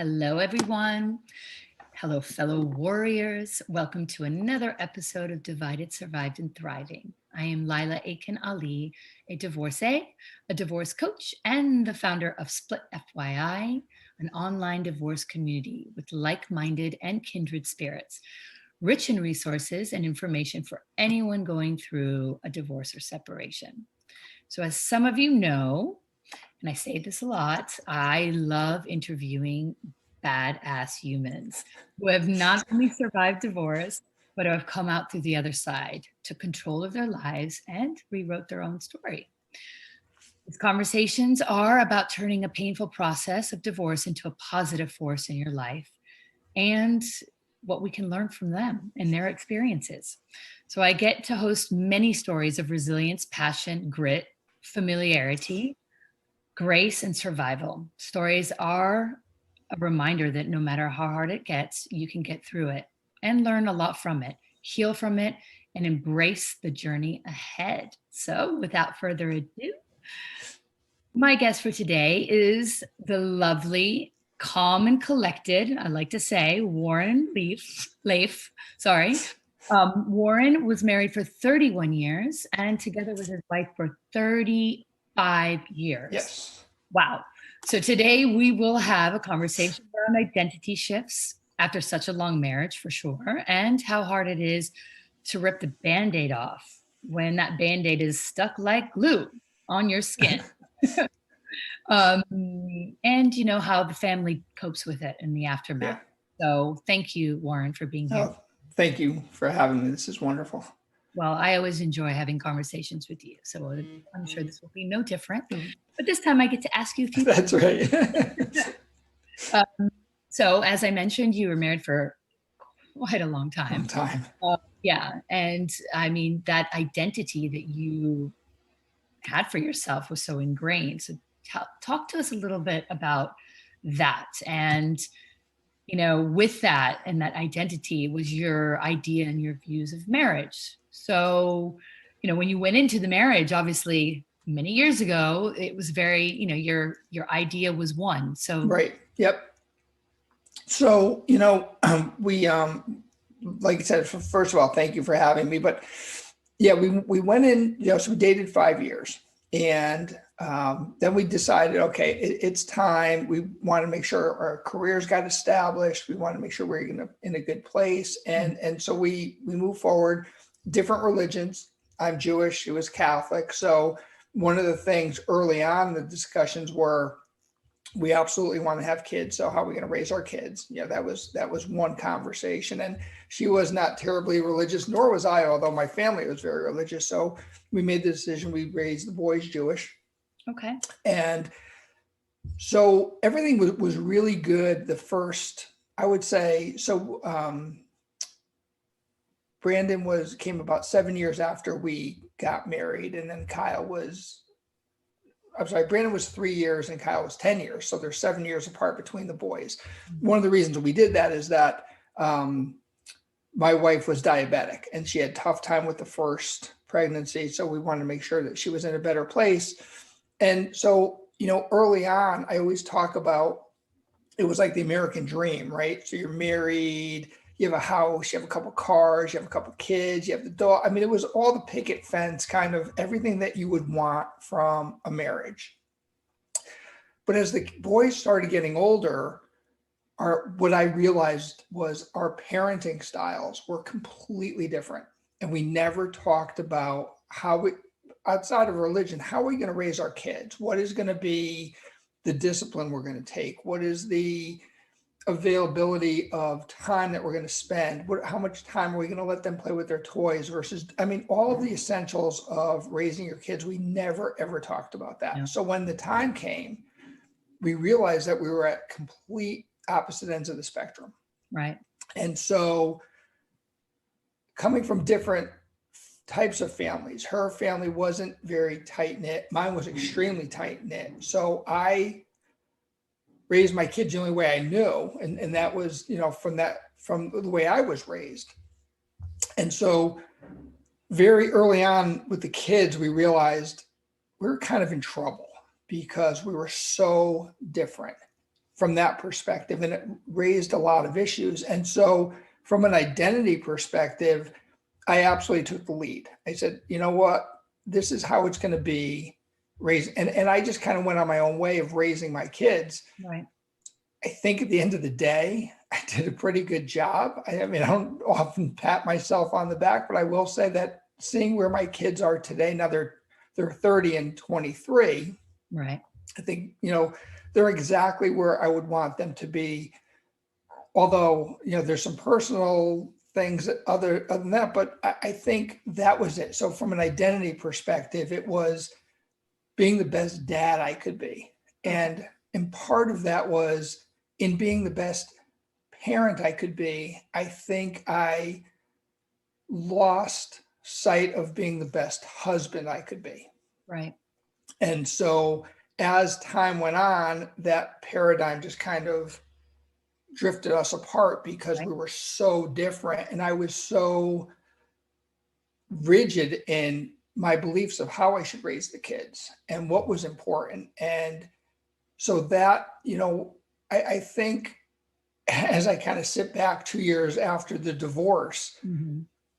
Hello, everyone. Hello, fellow warriors. Welcome to another episode of Divided, Survived, and Thriving. I am Laila Aitken Ali, a divorcee, a divorce coach, and the founder of Split FYI, an online divorce community with like-minded and kindred spirits, rich in resources and information for anyone going through a divorce or separation. So as some of you know, and I say this a lot, I love interviewing badass humans who have not only survived divorce, but have come out through the other side, took control of their lives, and rewrote their own story. These conversations are about turning a painful process of divorce into a positive force in your life and what we can learn from them and their experiences. So I get to host many stories of resilience, passion, grit, familiarity, grace, and survival. Stories are a reminder that no matter how hard it gets, you can get through it and learn a lot from it, heal from it, and embrace the journey ahead. So without further ado, my guest for today is the lovely, calm and collected, I like to say, Warren Lieffcreator. Warren was married for 31 years and together with his wife for 35 years. Yes. Wow. So today we will have a conversation around identity shifts after such a long marriage, for sure, and how hard it is to rip the Band-Aid off when that Band-Aid is stuck like glue on your skin. And you know how the family copes with it in the aftermath. Yeah. So thank you, Warren, for being here. Thank you for having me. This is wonderful. Well, I always enjoy having conversations with you, so I'm sure this will be no different. But this time I get to ask you a few That's right. So as I mentioned, you were married for quite a long time. Yeah. And I mean, that identity that you had for yourself was so ingrained. So talk to us a little bit about that. And, you know, with that and that identity was your idea and your views of marriage. So, you know, when you went into the marriage, obviously many years ago, it was very, you know, your idea was one. So right. Yep. So, you know, we like I said, first of all, thank you for having me. But yeah, we went in, you know, so we dated 5 years, and then we decided, okay, it's time. We want to make sure our careers got established. We want to make sure we're in a good place, and so we moved forward. Different religions. I'm Jewish. She was Catholic. So one of the things early on, the discussions were, we absolutely want to have kids. So how are we going to raise our kids? Yeah, that was one conversation. And she was not terribly religious, nor was I, although my family was very religious. So we made the decision, we raised the boys Jewish. Okay. And so everything was really good. The first, I would say, so Brandon came about 7 years after we got married. And then Brandon was 3 years and Kyle was 10 years. So they're 7 years apart between the boys. One of the reasons we did that is that my wife was diabetic and she had a tough time with the first pregnancy. So we wanted to make sure that she was in a better place. And so, you know, early on, I always talk about, it was like the American dream, right? So you're married, you have a house, you have a couple cars, you have a couple kids, you have the dog. I mean, it was all the picket fence, kind of everything that you would want from a marriage. But as the boys started getting older, what I realized was our parenting styles were completely different. And we never talked about outside of religion, how are we going to raise our kids? What is going to be the discipline we're going to take? What is the availability of time that we're going to spend? How much time are we going to let them play with their toys versus, I mean, all of the essentials of raising your kids, we never, ever talked about that. Yeah. So when the time came, we realized that we were at complete opposite ends of the spectrum. Right. And so coming from different types of families, her family wasn't very tight knit. Mine was extremely tight knit. So I raised my kids the only way I knew. And that was, you know, from the way I was raised. And so very early on with the kids, we realized we were kind of in trouble because we were so different. from that perspective, and it raised a lot of issues. And so from an identity perspective, I absolutely took the lead. I said, you know what, this is how it's going to be raised. And I just kind of went on my own way of raising my kids. Right. I think at the end of the day, I did a pretty good job. I mean, I don't often pat myself on the back, but I will say that seeing where my kids are today, now they're 30 and 23. Right. I think, they're exactly where I would want them to be. Although, there's some personal things other than that, but I think that was it. So from an identity perspective, it was being the best dad I could be. And part of that was in being the best parent I could be. I think I lost sight of being the best husband I could be. Right. And so as time went on, that paradigm just kind of drifted us apart because we were so different. And I was so rigid in my beliefs of how I should raise the kids and what was important. And so that, I think as I kind of sit back 2 years after the divorce,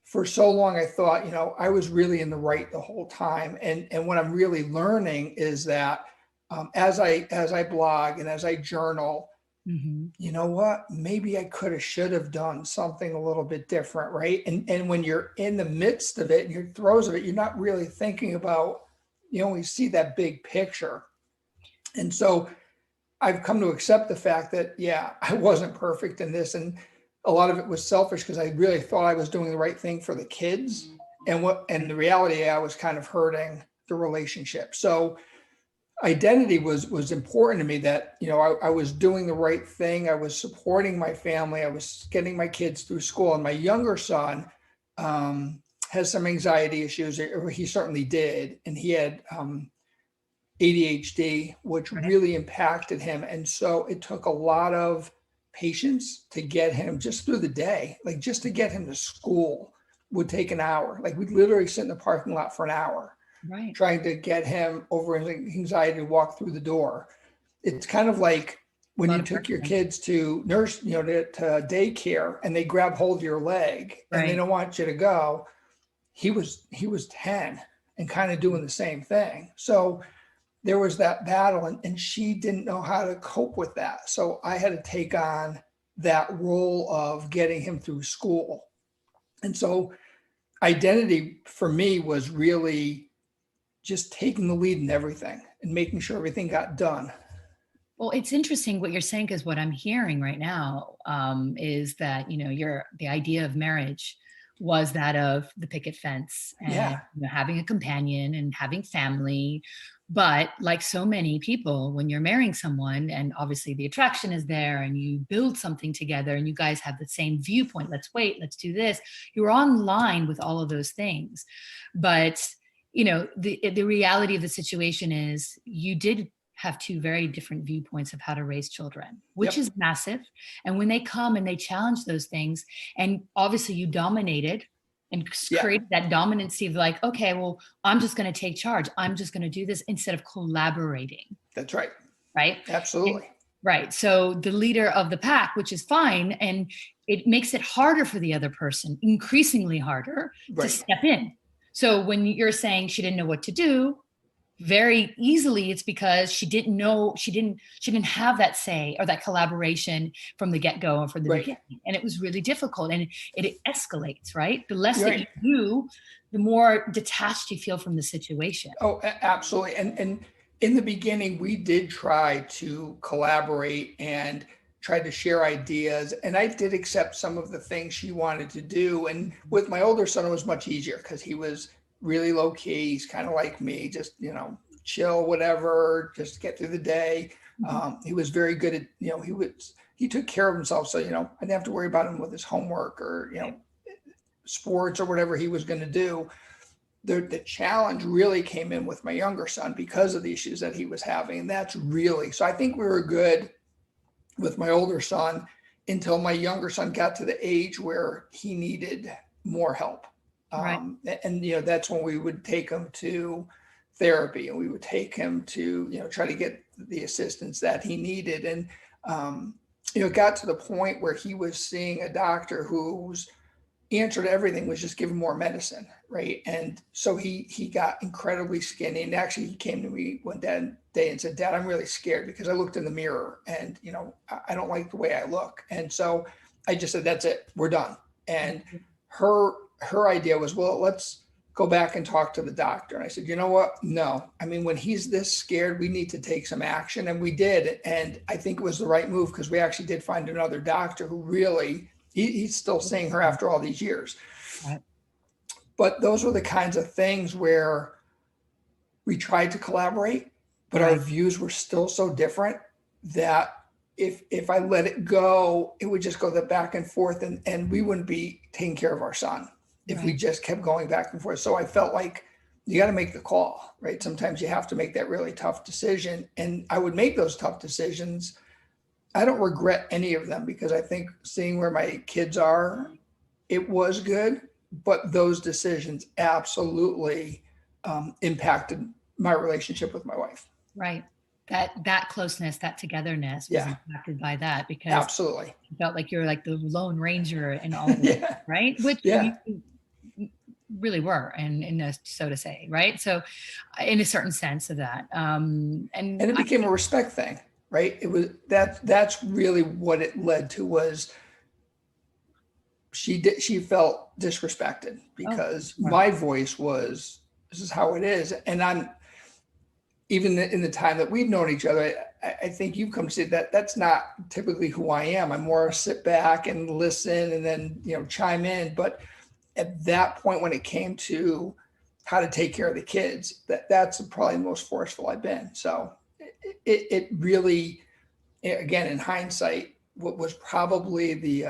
for so long, I thought, I was really in the right the whole time. And what I'm really learning is that as I blog and as I journal, you know what, maybe I should have done something a little bit different. Right. And when you're in the midst of it and your throes of it, you're not really thinking about, we see that big picture. And so I've come to accept the fact that, yeah, I wasn't perfect in this. And a lot of it was selfish because I really thought I was doing the right thing for the kids. And the reality, I was kind of hurting the relationship. So identity was important to me that, I was doing the right thing. I was supporting my family. I was getting my kids through school. And my younger son has some anxiety issues, or he certainly did. And he had ADHD, which really impacted him. And so it took a lot of patience to get him just through the day. Like just to get him to school would take an hour. Like we'd literally sit in the parking lot for an hour, trying to get him over his anxiety to walk through the door. It's kind of like when you took your kids to nurse, to daycare, and they grab hold of your leg and they don't want you to go. He was 10 and kind of doing the same thing. So there was that battle, and she didn't know how to cope with that. So I had to take on that role of getting him through school. And so identity for me was really just taking the lead in everything and making sure everything got done. Well, it's interesting what you're saying, because what I'm hearing right now is that, the idea of marriage was that of the picket fence and having a companion and having family. But like so many people, when you're marrying someone and obviously the attraction is there and you build something together and you guys have the same viewpoint, let's wait, let's do this, you're on line with all of those things. But, the reality of the situation is you did have two very different viewpoints of how to raise children, which is massive. And when they come and they challenge those things, and obviously you dominated and created that dominancy of like, okay, well, I'm just going to take charge. I'm just going to do this instead of collaborating. That's right. Right. Absolutely. Right. So the leader of the pack, which is fine. And it makes it harder for the other person, increasingly harder to step in. So when you're saying she didn't know what to do, very easily it's because she didn't have that say or that collaboration from the get-go or from the beginning. And it was really difficult, and it escalates, right? The less that you do, the more detached you feel from the situation. Oh, absolutely. And in the beginning, we did try to collaborate and tried to share ideas. And I did accept some of the things she wanted to do. And with my older son, it was much easier because he was really low key. He's kind of like me, just, chill, whatever, just get through the day. He was very good at, he took care of himself. So, I didn't have to worry about him with his homework or, sports or whatever he was going to do. The challenge really came in with my younger son because of the issues that he was having. And so I think we were good with my older son until my younger son got to the age where he needed more help. And, that's when we would take him to therapy, and we would take him to, try to get the assistance that he needed. And It got to the point where he was seeing a doctor whose answer to everything was just give him more medicine, right? And so he got incredibly skinny. And actually, he came to me one day and said, "Dad, I'm really scared because I looked in the mirror and I don't like the way I look." And so I just said, "That's it, we're done." And her idea was, "Well, let's go back and talk to the doctor." And I said, "You know what? No. I mean, when he's this scared, we need to take some action." And we did. And I think it was the right move because we actually did find another doctor who really, he's still seeing her after all these years. Right. But those were the kinds of things where we tried to collaborate, but our views were still so different that if I let it go, it would just go the back and forth and we wouldn't be taking care of our son if we just kept going back and forth. So I felt like you got to make the call, right? Sometimes you have to make that really tough decision. And I would make those tough decisions. I don't regret any of them because I think seeing where my kids are, it was good, but those decisions absolutely impacted my relationship with my wife. Right. That closeness, that togetherness was impacted by that because absolutely you felt like you're like the Lone Ranger in all of it, right? Which you really were, and so to say, right? So in a certain sense of that. And it became a respect thing, right? It was that's really what it led to was she felt disrespected because my voice was, this is how it is. And I'm, even in the time that we've known each other, I think you've come to see that that's not typically who I am. I'm more sit back and listen and then, chime in. But at that point, when it came to how to take care of the kids, that's probably the most forceful I've been. So it really, again, in hindsight, what was probably the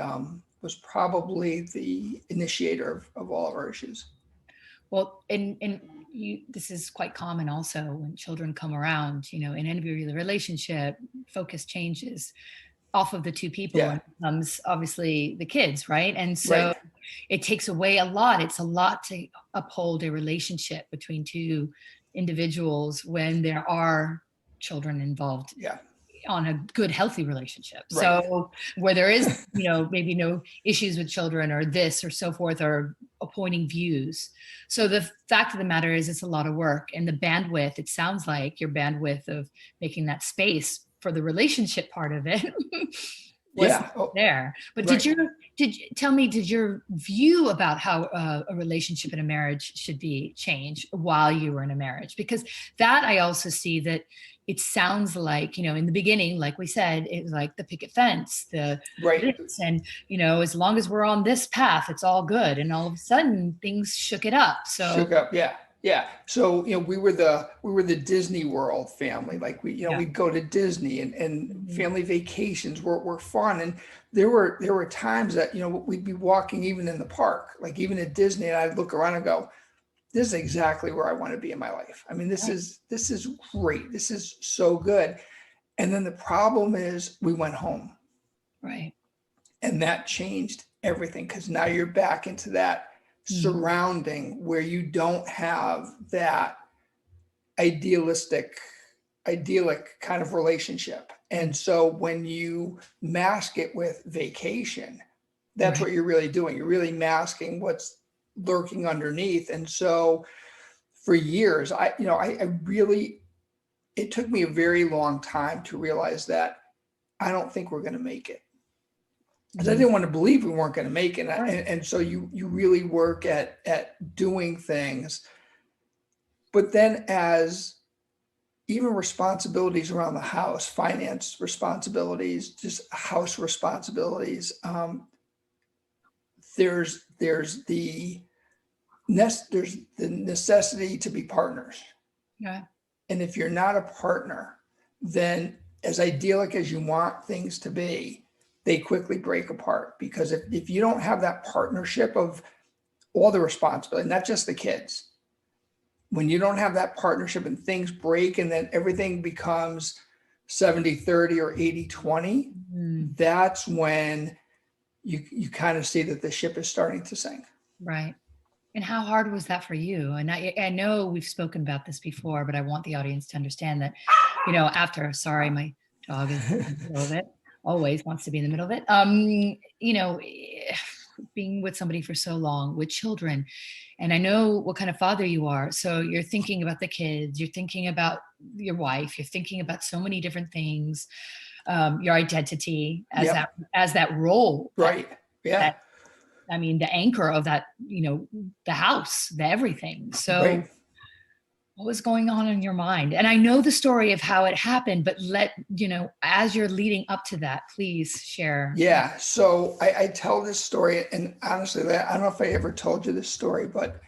initiator of all of our issues. Well, this is quite common also when children come around, in any relationship, focus changes off of the two people and becomes obviously the kids, right? And so it takes away a lot. It's a lot to uphold a relationship between two individuals when there are children involved. On a good, healthy relationship. So where there is, maybe no issues with children or this or so forth, or appointing views. So the fact of the matter is it's a lot of work, and the bandwidth, it sounds like your bandwidth of making that space for the relationship part of it wasn't there. But did your view about how a relationship in a marriage should be changed while you were in a marriage? Because that I also see that it sounds like, in the beginning, like we said, it was like the picket fence, this, and, as long as we're on this path, it's all good. And all of a sudden things shook it up. Yeah. So, we were the Disney World family. Like we'd go to Disney and family vacations were fun. And there were times that, we'd be walking even in the park, like even at Disney, and I'd look around and go, this is exactly where I want to be in my life. I mean, this is great. This is so good. And then the problem is we went home. Right. And that changed everything because now you're back into that surrounding where you don't have that idyllic kind of relationship. And so when you mask it with vacation, that's what you're really doing. You're really masking what's lurking underneath. And so for years, I really, it took me a very long time to realize that I don't think we're going to make it. Because I didn't want to believe we weren't going to make it. And so you really work at doing things. But then as even responsibilities around the house, finance responsibilities, just house responsibilities, there's the necessity to be partners. Yeah. And if you're not a partner, then as idyllic as you want things to be, they quickly break apart. Because if you don't have that partnership of all the responsibility, not just the kids, when you don't have that partnership and things break and then everything becomes 70-30 or 80-20, that's when you kind of see that the ship is starting to sink. Right. And how hard was that for you? And I know we've spoken about this before, but I want the audience to understand that, after, sorry, my dog is a little bit. always wants to be in the middle of it. Being with somebody for so long with children, and I know what kind of father you are. So you're thinking about the kids, you're thinking about your wife, you're thinking about so many different things, your identity as that role. Right. Yeah. I mean, the anchor of that, the house, the everything. So Right. what was going on in your mind? And I know the story of how it happened, but as you're leading up to that, please share. Yeah. So I tell this story, and honestly, I don't know if I ever told you this story, but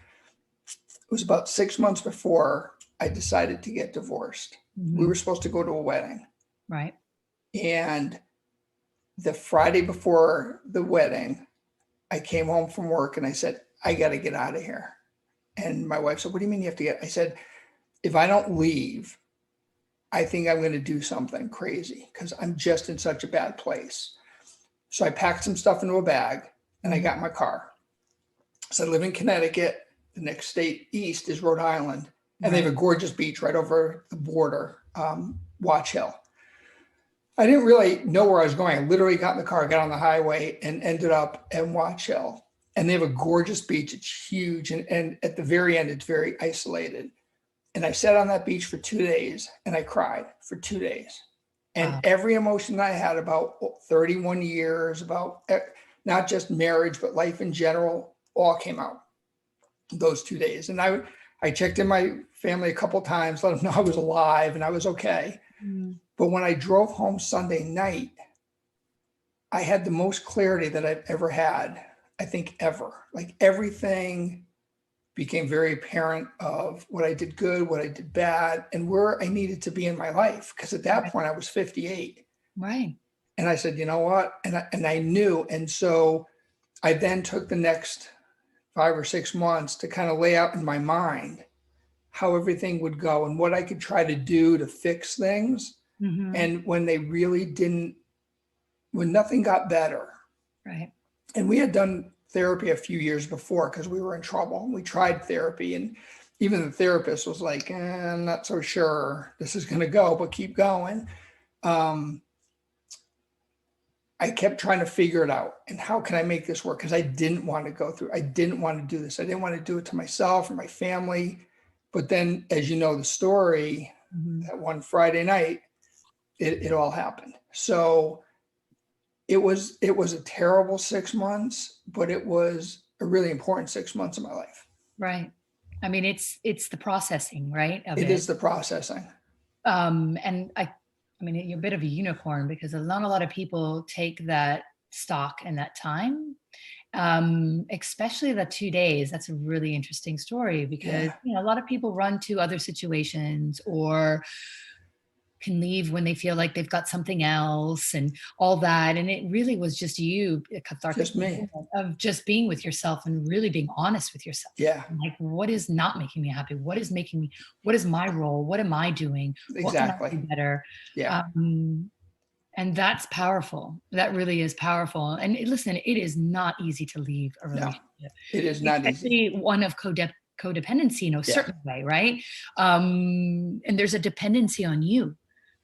it was about 6 months before I decided to get divorced. Mm-hmm. We were supposed to go to a wedding. Right. And the Friday before the wedding, I came home from work and I said, I got to get out of here. And my wife said, what do you mean you have to get? I said, if I don't leave, I think I'm going to do something crazy because I'm just in such a bad place. So I packed some stuff into a bag and I got in my car. So I live in Connecticut. The next state east is Rhode Island. And they have a gorgeous beach right over the border, Watch Hill. I didn't really know where I was going. I literally got in the car, got on the highway, and ended up at Watch Hill. And they have a gorgeous beach. It's huge. And at the very end, it's very isolated. And I sat on that beach for 2 days and I cried for 2 days. And every emotion I had about 31 years, about not just marriage, but life in general, all came out those 2 days. And I checked in my family a couple of times, let them know I was alive and I was okay. Mm. But when I drove home Sunday night, I had the most clarity that I've ever had, I think ever. Like everything became very apparent of what I did good, what I did bad, and where I needed to be in my life. Because at that point I was 58. Right. And I said, you know what? And I knew. And so I then took the next 5 or 6 months to kind of lay out in my mind how everything would go and what I could try to do to fix things. Mm-hmm. And when they really didn't, when nothing got better. Right. And we had done therapy a few years before because we were in trouble. We tried therapy and even the therapist was like, I'm not so sure this is going to go, but keep going. I kept trying to figure it out. And how can I make this work? Because I didn't want to go through. I didn't want to do this. I didn't want to do it to myself or my family. But then, as you know, the story, that one Friday night, it all happened. So it was a terrible 6 months, but it was a really important 6 months of my life. Right. I mean, it's the processing, right? It is the processing. And I mean, you're a bit of a unicorn because not a lot of people take that stock and that time, especially the 2 days. That's a really interesting story because a lot of people run to other situations or can leave when they feel like they've got something else and all that. And it really was just you, a cathartic just me, of just being with yourself and really being honest with yourself. Yeah. Like, what is not making me happy? What is my role? What am I doing? Exactly. What can I do better? Yeah. And that's powerful. That really is powerful. And listen, it is not easy to leave a relationship. No, it is not easy. One of codependency in a certain way, right? And there's a dependency on you.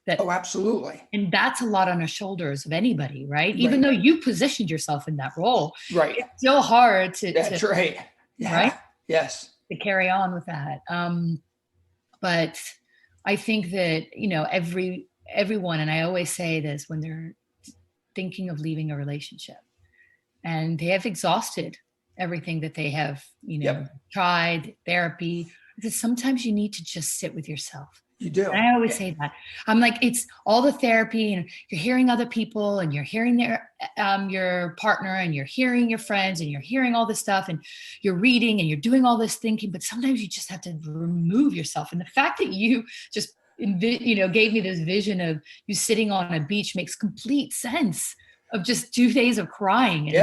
Absolutely. And that's a lot on the shoulders of anybody, right? Even though you positioned yourself in that role, right? It's still hard to. That's right. Yeah. Right. Yes. To carry on with that. But I think that everyone, and I always say this when they're thinking of leaving a relationship, and they have exhausted everything that they have, tried therapy. Because sometimes you need to just sit with yourself. You do. And I always say that. I'm like, it's all the therapy and you're hearing other people and you're hearing your partner and you're hearing your friends and you're hearing all this stuff and you're reading and you're doing all this thinking, but sometimes you just have to remove yourself. And the fact that you just, gave me this vision of you sitting on a beach makes complete sense of just 2 days of crying.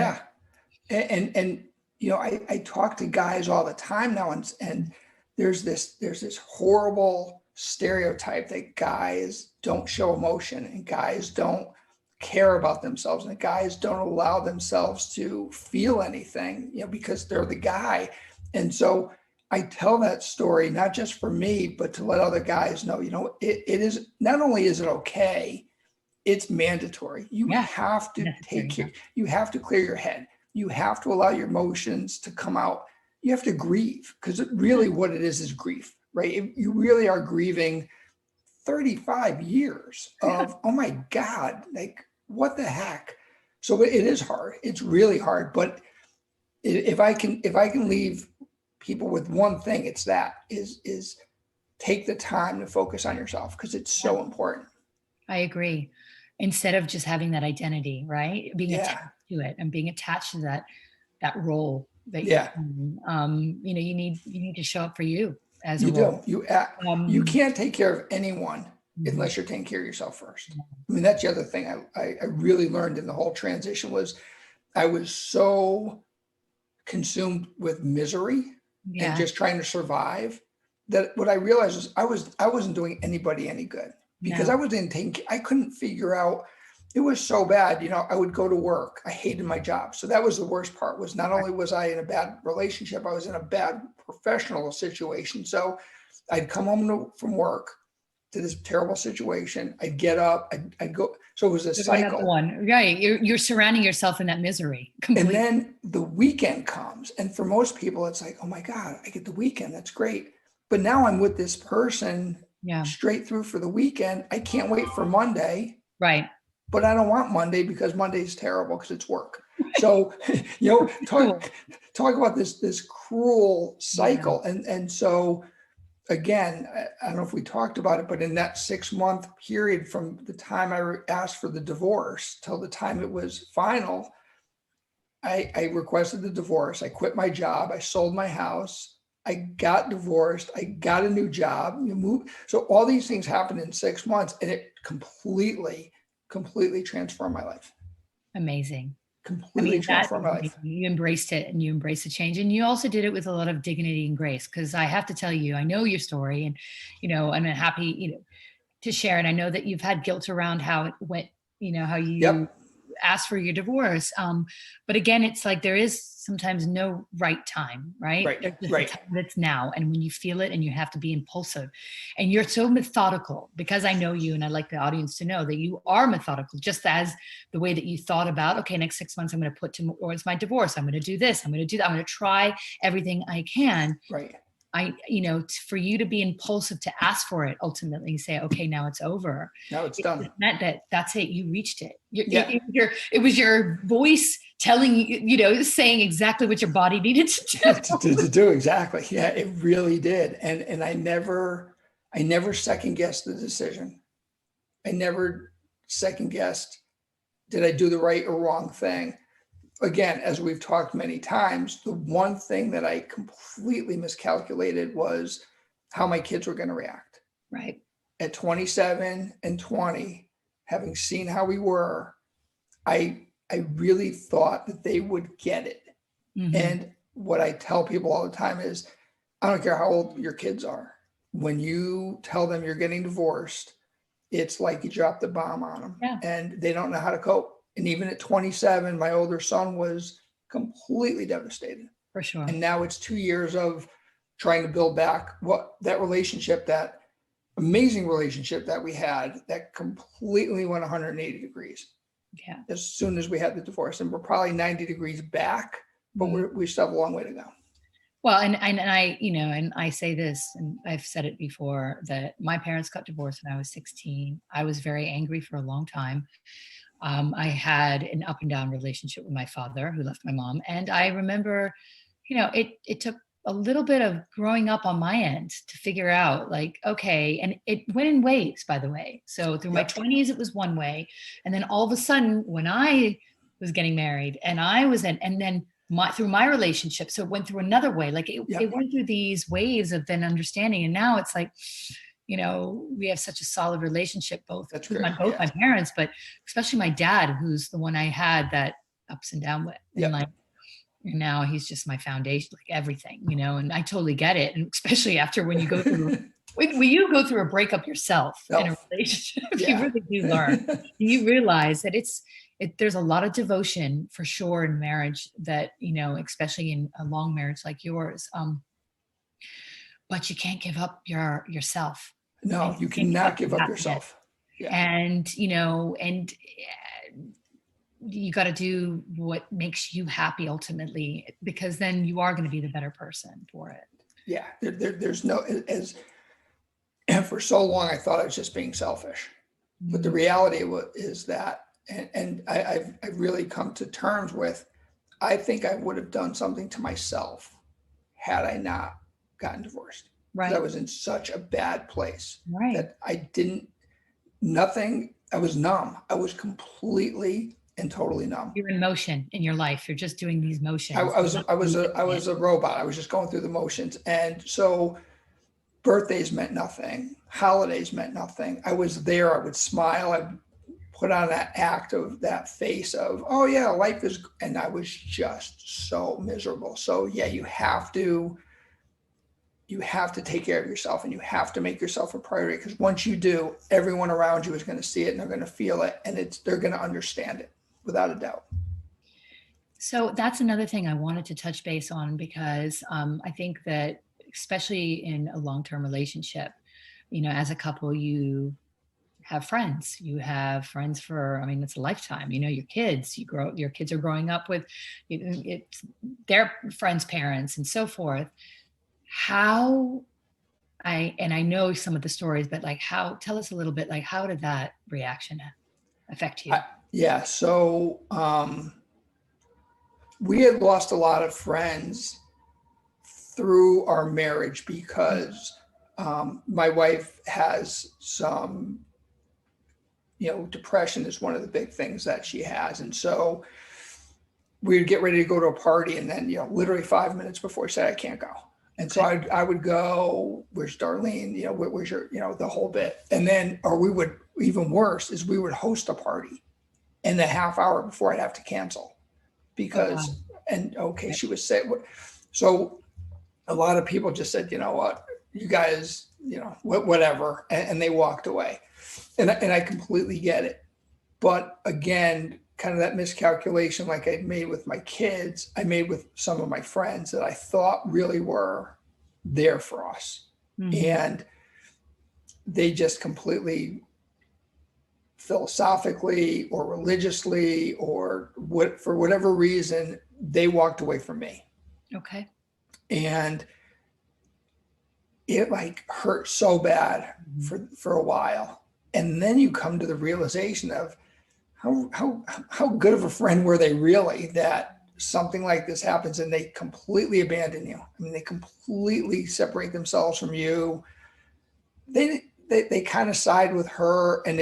And I talk to guys all the time now and there's this horrible stereotype that guys don't show emotion and guys don't care about themselves and guys don't allow themselves to feel anything, because they're the guy. And so I tell that story, not just for me, but to let other guys know, it is, not only is it okay it's mandatory. You have to take care. You have to clear your head. You have to allow your emotions to come out. You have to grieve, because really what it is grief, right? You really are grieving 35 years of, oh my God, like what the heck? So it is hard. It's really hard. But if I can leave people with one thing, it's that is take the time to focus on yourself, because it's so important. I agree. Instead of just having that identity, right? Being attached to it and being attached to that role that you need to show up for you as a role. You can't take care of anyone unless you're taking care of yourself first. I mean, that's the other thing I really learned in the whole transition was I was so consumed with misery and just trying to survive that what I realized was I wasn't doing anybody any good, because I couldn't figure out. It was so bad. I would go to work. I hated my job. So that was the worst part, was not only was I in a bad relationship, I was in a bad professional situation. So I'd come home from work to this terrible situation. I'd get up, I'd go. So it was a cycle. One, right. You're surrounding yourself in that misery completely. And then the weekend comes. And for most people, it's like, oh my God, I get the weekend. That's great. But now I'm with this person straight through for the weekend. I can't wait for Monday. Right. But I don't want Monday, because Monday's terrible because it's work. So, talk about this cruel cycle. And so again, I don't know if we talked about it, but in that 6-month period from the time I asked for the divorce till the time it was final, I requested the divorce. I quit my job. I sold my house. I got divorced. I got a new job. So all these things happened in 6 months, and it completely transformed my life. Amazing. Completely transformed my life. You embraced it, and you embraced the change. And you also did it with a lot of dignity and grace, because I have to tell you, I know your story, and, I'm happy, to share. And I know that you've had guilt around how it went, how you asked for your divorce. But again, it's like, there is sometimes no right time, right? There's just a time that's now. And when you feel it, and you have to be impulsive, and you're so methodical, because I know you, and I'd like the audience to know that you are methodical, just as the way that you thought about, okay, next 6 months, I'm going to put towards my divorce. I'm going to do this. I'm going to do that. I'm going to try everything I can. Right. For you to be impulsive to ask for it, ultimately say, okay, now it's over. Now it's done. It meant that's it. You reached it. It was your voice telling you, saying exactly what your body needed to do. to do exactly. Yeah, it really did. And I never second guessed the decision. I never second guessed, did I do the right or wrong thing? Again, as we've talked many times, the one thing that I completely miscalculated was how my kids were going to react. Right. At 27 and 20, having seen how we were, I really thought that they would get it. Mm-hmm. And what I tell people all the time is, I don't care how old your kids are. When you tell them you're getting divorced, it's like you dropped the bomb on them, and they don't know how to cope. And even at 27, my older son was completely devastated. For sure. And now it's 2 years of trying to build back that relationship, that amazing relationship that we had, that completely went 180 degrees. Yeah. As soon as we had the divorce, and we're probably 90 degrees back, but we still have a long way to go. Well, and I, and I say this, and I've said it before, that my parents got divorced when I was 16. I was very angry for a long time. I had an up and down relationship with my father, who left my mom. And I remember, it took a little bit of growing up on my end to figure out, like, okay, and it went in waves, by the way. So through my 20s, it was one way. And then all of a sudden, when I was getting married, and I was and then through my relationship, so it went through another way. Like it went through these waves of then understanding. And now it's like, we have such a solid relationship, both my parents, but especially my dad, who's the one I had that ups and down with. And and now he's just my foundation, like everything, and I totally get it. And especially after when you go through, when you go through a breakup yourself in a relationship, you really do learn. You realize that there's a lot of devotion for sure in marriage, that, especially in a long marriage like yours. But you can't give up yourself. No, you cannot give up yourself. Yeah. And, and you got to do what makes you happy ultimately, because then you are going to be the better person for it. Yeah. There's no, and for so long, I thought I was just being selfish. But the reality is that, and I've really come to terms with, I think I would have done something to myself had I not gotten divorced. Because I Right. was in such a bad place Right. that nothing, I was numb. I was completely and totally numb. You're in motion in your life. You're just doing these I motions. was a robot. I was just going through the motions. And so birthdays meant nothing. Holidays meant nothing. I was there. I would smile. I'd put on that act of that face of, oh yeah, life is, and I was just so miserable. So yeah, you have to take care of yourself, and you have to make yourself a priority, because once you do, everyone around you is going to see it, and they're going to feel it, and they're going to understand it without a doubt. So that's another thing I wanted to touch base on, because I think that especially in a long-term relationship, as a couple, you have friends. You have friends for, I mean, it's a lifetime. Your kids, your kids are growing up with their friends' parents and so forth. I know some of the stories, but tell us a little bit, how did that reaction affect you? Yeah. So we had lost a lot of friends through our marriage because my wife has some, depression is one of the big things that she has. And so we'd get ready to go to a party, and then, literally 5 minutes before, she said, I can't go. And so I would go, where's Darlene? Where's your, the whole bit. And then, or we would, even worse is we would host a party, and the half hour before I'd have to cancel because, and okay, she was sick. So a lot of people just said, you know what, you guys, whatever. And they walked away. And I completely get it. But again, kind of that miscalculation, like I made with my kids, I made with some of my friends that I thought really were there for us. Mm-hmm. And they just completely, philosophically or religiously or for whatever reason, they walked away from me. Okay. And it hurt so bad for a while. And then you come to the realization of how good of a friend were they really, that something like this happens and they completely abandon you. I mean, they completely separate themselves from you. They kind of side with her. And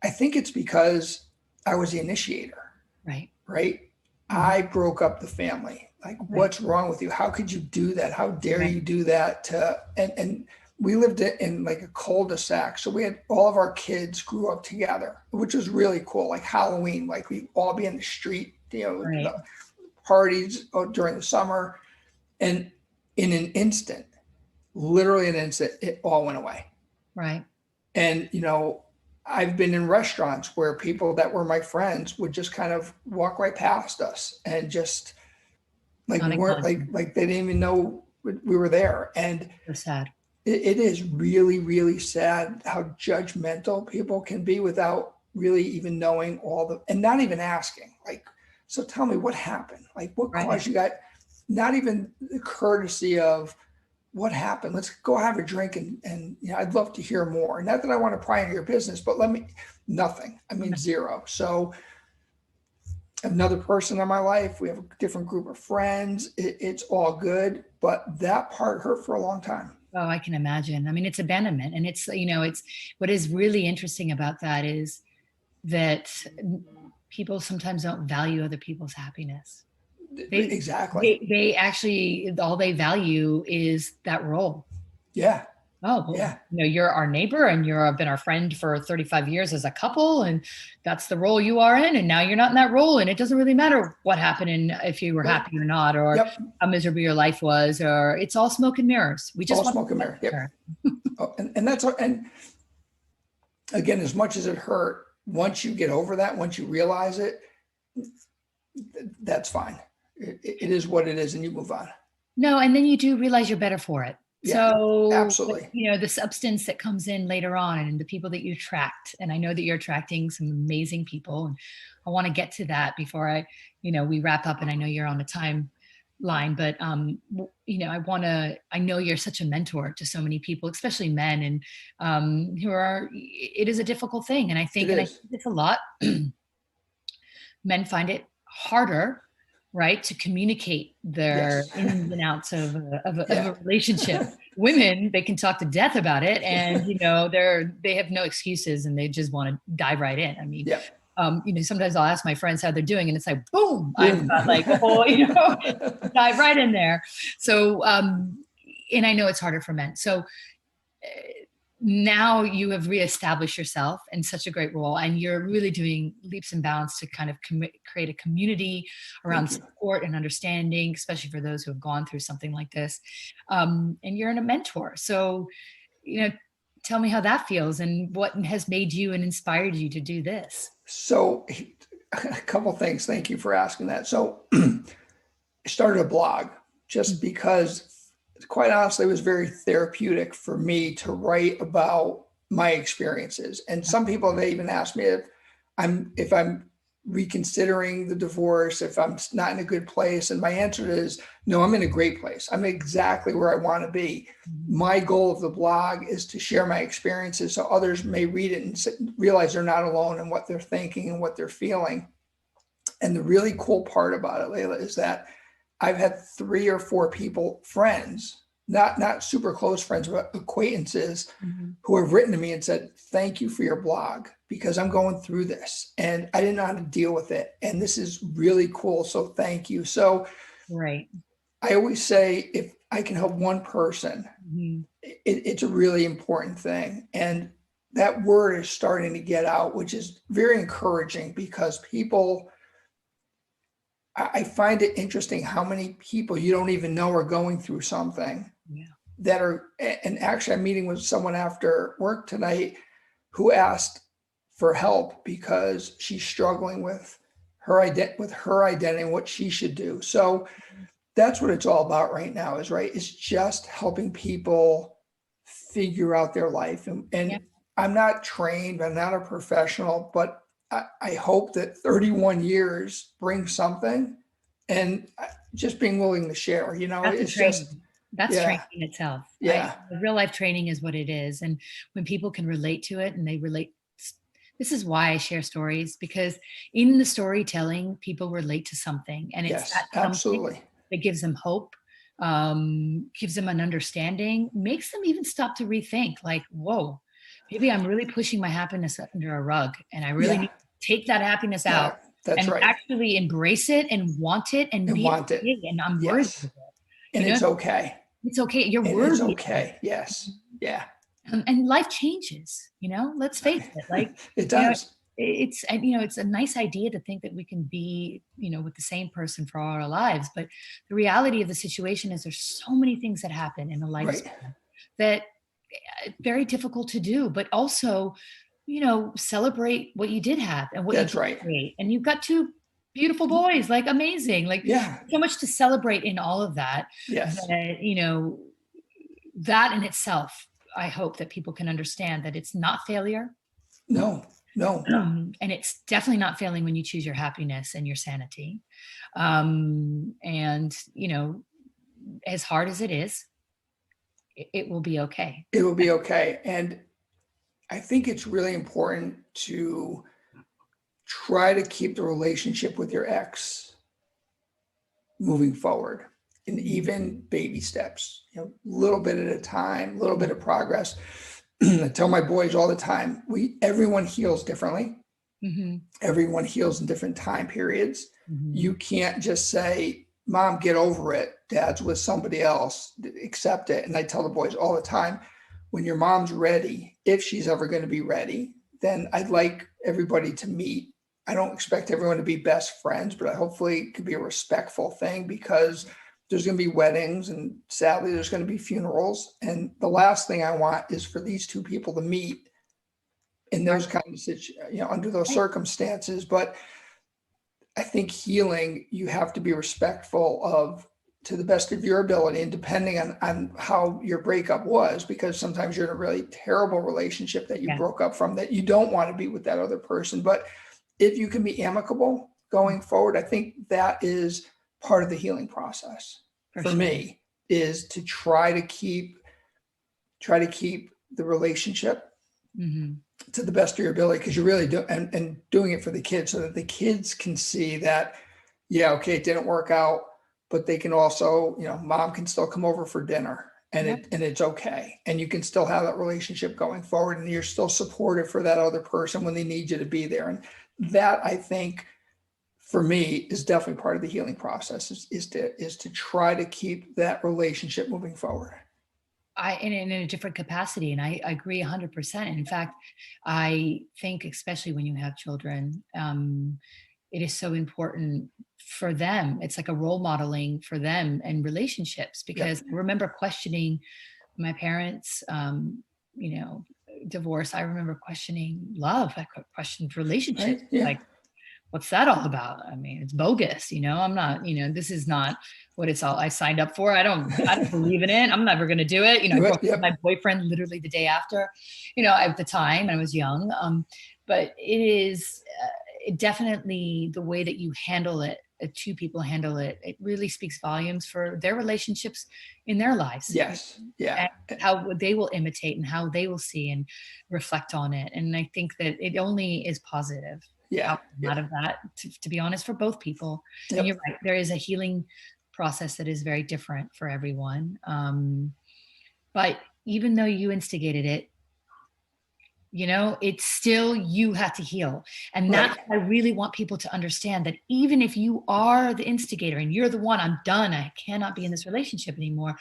I think it's because I was the initiator. Right. Mm-hmm. I broke up the family. What's wrong with you? How could you do that? How dare you do that? And we lived in a cul-de-sac. So we had all of our kids grew up together, which was really cool. Like Halloween, we'd all be in the street, the parties during the summer. And in an instant, literally an instant, it all went away. Right. And, I've been in restaurants where people that were my friends would just kind of walk right past us and just we weren't they didn't even know we were there. And so sad. It is really, really sad how judgmental people can be without really even knowing and not even asking. So tell me what happened? What caused you guys? Not even the courtesy of what happened. Let's go have a drink and I'd love to hear more. Not that I want to pry into your business, but nothing. I mean, zero. So another person in my life, we have a different group of friends. It's all good, but that part hurt for a long time. Oh, I can imagine. I mean, it's abandonment. And it's what is really interesting about that is that people sometimes don't value other people's happiness. Exactly. They actually, all they value is that role. Yeah. Oh, well, yeah. You're our neighbor and you've been our friend for 35 years as a couple, and that's the role you are in. And now you're not in that role. And it doesn't really matter what happened and if you were happy or not, or how miserable your life was, or it's all smoke and mirrors. We just all smoke and mirrors. Yep. and that's, and again, as much as it hurt, once you get over that, once you realize it, that's fine. It is what it is, and you move on. No, and then you do realize you're better for it. Yeah, So, absolutely. the substance that comes in later on and the people that you attract, and I know that you're attracting some amazing people, and I want to get to that before we wrap up, and I know you're on a timeline, but, I know you're such a mentor to so many people, especially men, and it is a difficult thing. And I It think is. it's a lot. Men find it harder, right, to communicate their Yes. ins and outs of Yeah. a relationship. Women, they can talk to death about it, and they have no excuses, and they just want to dive right in. I mean, Yeah. sometimes I'll ask my friends how they're doing, and it's like, boom, I've Boom. got like a whole, dive right in there. So, and I know it's harder for men. So now you have reestablished yourself in such a great role, and you're really doing leaps and bounds to kind of create a community around Thank you. support and understanding, especially for those who have gone through something like this. And you're a mentor. So, tell me how that feels and what has made you and inspired you to do this. So a couple things. Thank you for asking that. So I started a blog just because, quite honestly, it was very therapeutic for me to write about my experiences. And some people, they even asked me if I'm reconsidering the divorce, if I'm not in a good place. And my answer is no, I'm in a great place. I'm exactly where I want to be. My goal of the blog is to share my experiences so others may read it and realize they're not alone in what they're thinking and what they're feeling. And the really cool part about it, Laila, is that I've had 3 or 4 people, friends, not super close friends, but acquaintances, who have written to me and said, thank you for your blog, because I'm going through this and I didn't know how to deal with it. And this is really cool. So thank you. So Right. I always say, if I can help one person, it's a really important thing. And that word is starting to get out, which is very encouraging, because I find it interesting how many people you don't even know are going through something that are, and actually I'm meeting with someone after work tonight who asked for help because she's struggling with her identity and what she should do. So that's what it's all about right now, it's just helping people figure out their life. And I'm not trained, I'm not a professional, but I hope that 31 years brings something, and just being willing to share, That's it's training. just, That's yeah, training in itself. yeah, Real life training is what it is. And when people can relate to it, and they relate, this is why I share stories, because in the storytelling, people relate to something, and it's yes, that something absolutely. that gives them hope, gives them an understanding, makes them even stop to rethink, like, whoa, maybe I'm really pushing my happiness under a rug, and I really Yeah, need to take that happiness out that's and right. actually embrace it and want it and And be want it. okay, and I'm worthy of Yes. it. And it's okay. It's okay. You're And it's worthy of it. okay. Yes. Yeah. And life changes, let's face it. Like, It you know, does. it's a nice idea to think that we can be, with the same person for all our lives. But the reality of the situation is there's so many things that happen in a Right. lifespan that very difficult to do, but also, celebrate what you did have and what you That's did right. create. And you've got 2 beautiful boys, like amazing, like Yeah. so much to celebrate in all of that, Yes. that, that in itself, I hope that people can understand that it's not failure. No, no. And it's definitely not failing when you choose your happiness and your sanity. And, as hard as it is, it will be okay. It will be okay. And I think it's really important to try to keep the relationship with your ex moving forward, and even baby steps, little bit at a time, little bit of progress. I tell my boys all the time, everyone heals differently. Everyone heals in different time periods. You can't just say, Mom, get over it. Dad's with somebody else. Accept it. And I tell the boys all the time, when your mom's ready, if she's ever going to be ready, then I'd like everybody to meet. I don't expect everyone to be best friends, but hopefully it could be a respectful thing, because there's going to be weddings, and sadly there's going to be funerals. And the last thing I want is for these 2 people to meet in those kinds of situations, under those circumstances. But I think healing, you have to be respectful of to the best of your ability, and depending on how your breakup was, because sometimes you're in a really terrible relationship that you Yeah. broke up from, that you don't want to be with that other person. But if you can be amicable going forward, I think that is part of the healing process For for sure. me, is to try to keep the relationship to the best of your ability, because you really do, and doing it for the kids, so that the kids can see that, yeah, okay, it didn't work out, but they can also, mom can still come over for dinner, and it's okay, and you can still have that relationship going forward, and you're still supportive for that other person when they need you to be there. And that, I think, for me, is definitely part of the healing process, is to try to keep that relationship moving forward. In a different capacity. And I agree 100%. In fact, I think, especially when you have children, it is so important for them. It's like a role modeling for them and relationships, because I remember questioning my parents, divorce. I remember questioning love. I questioned relationships. Right? Yeah. Like, what's that all about? I mean, it's bogus, I'm not, this is not what it's all I signed up for. I don't believe in it. I'm never going to do it. I broke up with my boyfriend literally the day after, at the time I was young. But it is definitely the way that you handle it, two people handle it. It really speaks volumes for their relationships in their lives. Yes. Yeah. And how they will imitate and how they will see and reflect on it. And I think that it only is positive. Out of that, to be honest, for both people. And you're right, there is a healing process that is very different for everyone. But even though you instigated it, it's still, you have to heal. And that's what I really want people to understand, that even if you are the instigator and you're the one, I'm done, I cannot be in this relationship anymore,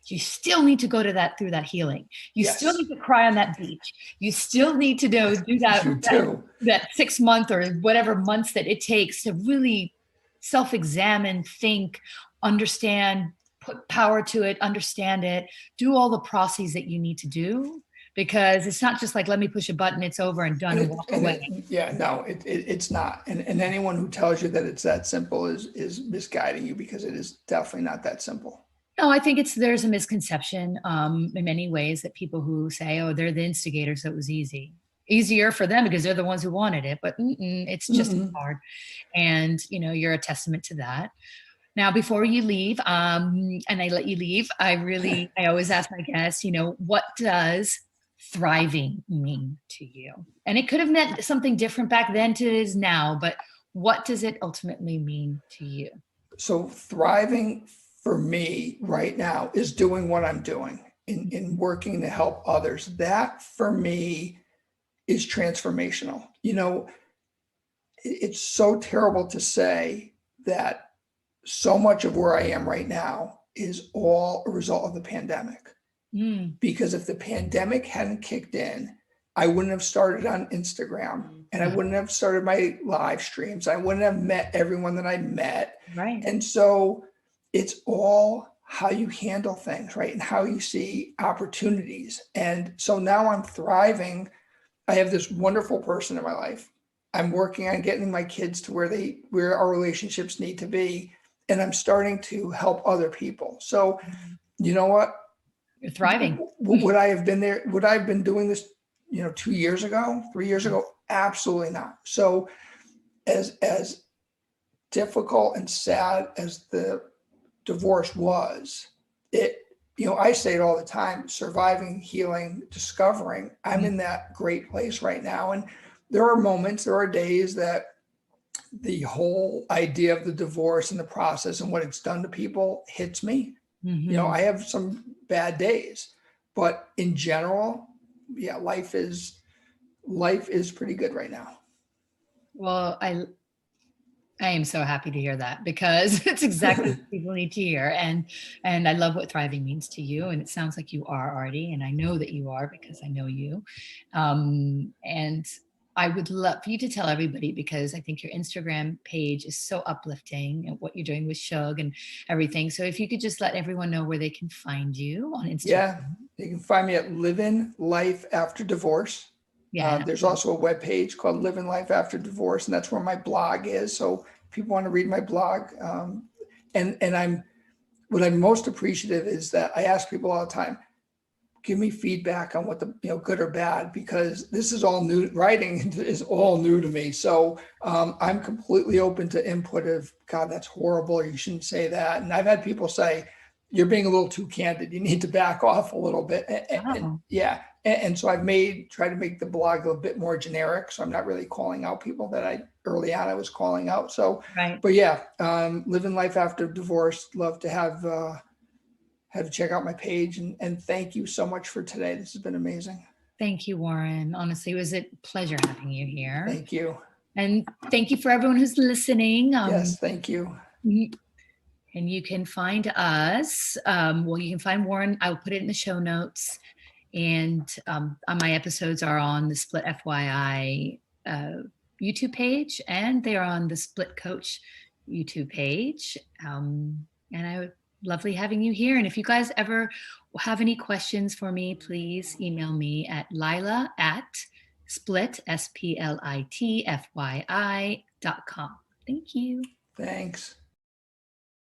you still need to go to through that healing. You still need to cry on that beach. You still need to do that 6 month or whatever months that it takes to really self-examine, think, understand, put power to it, understand it, do all the processes that you need to do, because it's not just like, let me push a button, it's over and done, and walk away. It's not. And anyone who tells you that it's that simple is misguiding you, because it is definitely not that simple. No, I think there's a misconception in many ways, that people who say, oh, they're the instigator, so it was easier for them because they're the ones who wanted it. But it's just as hard. And, you're a testament to that. Now, before you leave, and I let you leave, I always ask my guests, what does thriving mean to you? And it could have meant something different back then to it is now, but what does it ultimately mean to you? So thriving for me right now is doing what I'm doing in working to help others. That for me is transformational. It's so terrible to say that so much of where I am right now is all a result of the pandemic. Because if the pandemic hadn't kicked in, I wouldn't have started on Instagram, and I wouldn't have started my live streams. I wouldn't have met everyone that I met. Right. And so it's all how you handle things, right? And how you see opportunities. And so now I'm thriving. I have this wonderful person in my life. I'm working on getting my kids to where our relationships need to be. And I'm starting to help other people. So you know what? You're thriving. Would I have been there? Would I have been doing this, 2 years ago, 3 years ago? Absolutely not. So as difficult and sad as the divorce was, I say it all the time: surviving, healing, discovering. I'm in that great place right now. And there are days that the whole idea of the divorce and the process and what it's done to people hits me. I have some bad days, but in general, life is pretty good right now. Well, I am so happy to hear that, because it's exactly what people need to hear. And I love what thriving means to you. And it sounds like you are already, and I know that you are, because I know you. And I would love for you to tell everybody, because I think your Instagram page is so uplifting, and what you're doing with Shug and everything. So if you could just let everyone know where they can find you on Instagram. Yeah, you can find me at Livin Life After Divorce. There's also a webpage called Living Life After Divorce, and that's where my blog is. So if people want to read my blog, and what I'm most appreciative is that I ask people all the time, give me feedback on what the, good or bad, because this is all new. Writing is all new to me. So I'm completely open to input of, God, that's horrible, or you shouldn't say that. And I've had people say, you're being a little too candid. You need to back off a little bit. And yeah. And so I've tried to make the blog a bit more generic. So I'm not really calling out people that early on I was calling out. So, right. But yeah, living life after divorce. Love to have to check out my page, and thank you so much for today. This has been amazing. Thank you, Warren. Honestly, it was a pleasure having you here. Thank you. And thank you for everyone who's listening. Yes, thank you. And you can find us, you can find Warren. I'll put it in the show notes. And my episodes are on the Split FYI YouTube page, and they're on the Split Coach YouTube page. And lovely having you here. And if you guys ever have any questions for me, please email me at Laila@split, SPLITFYI.com. Thank you. Thanks.